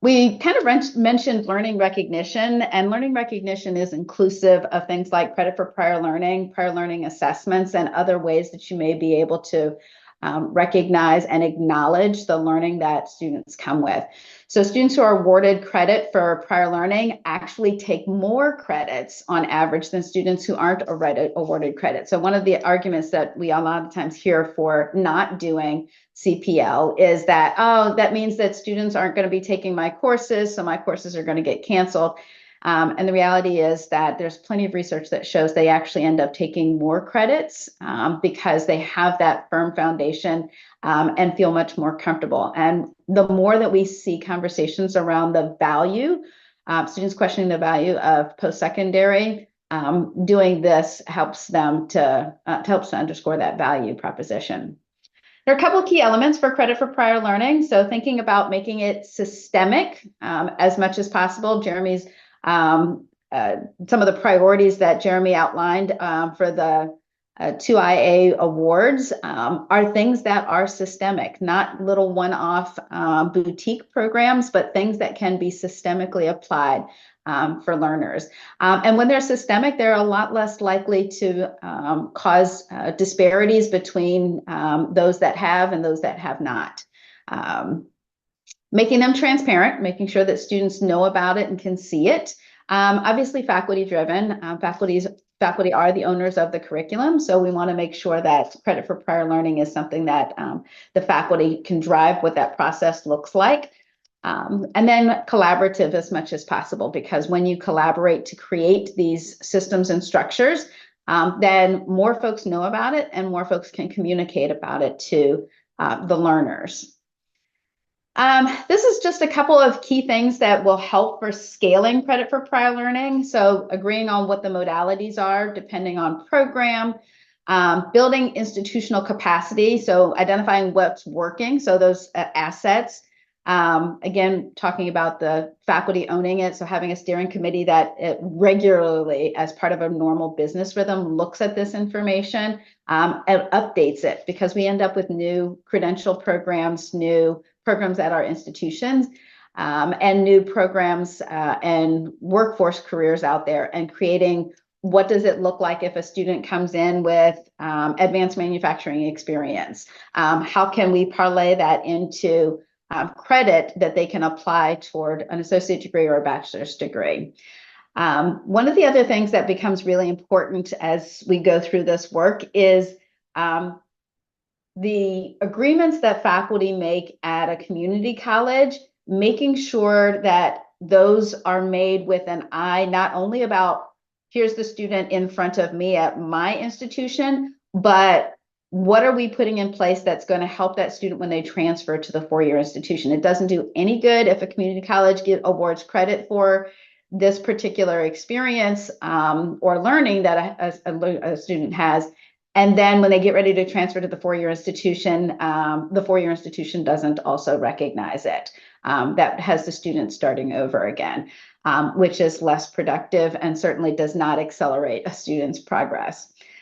We kind of mentioned learning recognition, and learning recognition is inclusive of things like credit for prior learning assessments, and other ways that you may be able to recognize and acknowledge the learning that students come with. So students who are awarded credit for prior learning actually take more credits on average than students who aren't awarded credit. So one of the arguments that we a lot of times hear for not doing CPL is that, oh, that means that students aren't going to be taking my courses, so my courses are going to get canceled. And the reality is that there's plenty of research that shows they actually end up taking more credits because they have that firm foundation and feel much more comfortable. And the more that we see conversations around the value, students questioning the value of post-secondary, doing this helps them to underscore that value proposition. There are a couple of key elements for credit for prior learning. So thinking about making it systemic as much as possible. Some of the priorities that Jeremy outlined for the 2IA awards are things that are systemic, not little one-off boutique programs, but things that can be systemically applied for learners. And when they're systemic, they're a lot less likely to cause disparities between those that have and those that have not. Making them transparent, making sure that students know about it and can see it. Obviously, faculty driven. Faculty are the owners of the curriculum, so we want to make sure that credit for prior learning is something that the faculty can drive what that process looks like. And then collaborative as much as possible, because when you collaborate to create these systems and structures, then more folks know about it and more folks can communicate about it to the learners. This is just a couple of key things that will help for scaling credit for prior learning. So agreeing on what the modalities are depending on program, building institutional capacity, so identifying what's working, so those assets. Again, talking about the faculty owning it, so having a steering committee that it regularly, as part of a normal business rhythm, looks at this information and updates it, because we end up with new credential programs, new programs at our institutions, and new programs and workforce careers out there, and creating what does it look like if a student comes in with advanced manufacturing experience? How can we parlay that into credit that they can apply toward an associate degree or a bachelor's degree? One of the other things that becomes really important as we go through this work is the agreements that faculty make at a community college, making sure that those are made with an eye not only about here's the student in front of me at my institution, but what are we putting in place that's going to help that student when they transfer to the four-year institution? It doesn't do any good if a community college awards credit for this particular experience or learning that a student has, and then when they get ready to transfer to the four-year institution doesn't also recognize it. That has the student starting over again, which is less productive and certainly does not accelerate a student's progress.